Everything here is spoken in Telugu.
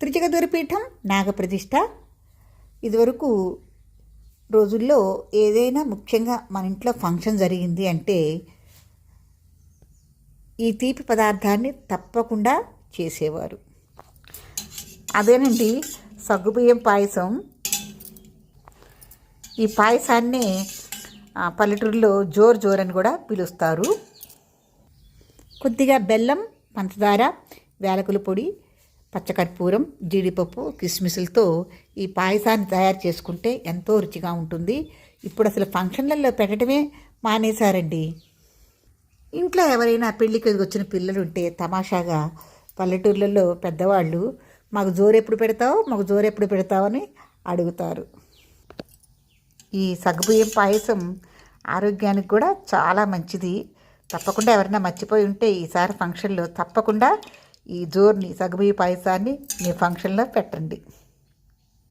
త్రిజగదురిపీఠం నాగప్రతిష్ఠ. ఇదివరకు రోజుల్లో ఏదైనా ముఖ్యంగా మన ఇంట్లో ఫంక్షన్ జరిగింది అంటే ఈ తీపి పదార్థాన్ని తప్పకుండా చేసేవారు. అదేనండి సగ్గుబియ్యం పాయసం. ఈ పాయసాన్ని పల్లెటూరులో జోర్ అని కూడా పిలుస్తారు. కొద్దిగా బెల్లం, పంచదార, యాలకుల పొడి, పచ్చకర్పూరం, జీడిపప్పు, కిస్మిసులతో ఈ పాయసాన్ని తయారు చేసుకుంటే ఎంతో రుచిగా ఉంటుంది. ఇప్పుడు అసలు ఫంక్షన్లలో పెట్టడమే మానేశారండి. ఇంట్లో ఎవరైనా పెళ్ళికి వచ్చిన పిల్లలు ఉంటే తమాషాగా పల్లెటూర్లలో పెద్దవాళ్ళు మాకు జోరెప్పుడు పెడతావు అని అడుగుతారు. ఈ సగ్గుబియ్యం పాయసం ఆరోగ్యానికి కూడా చాలా మంచిది. తప్పకుండా ఎవరైనా మర్చిపోయి ఉంటే ఈసారి ఫంక్షన్లో తప్పకుండా ఈ సగ్గుబియ్యం పాయసాన్ని మీ ఫంక్షన్లో పెట్టండి.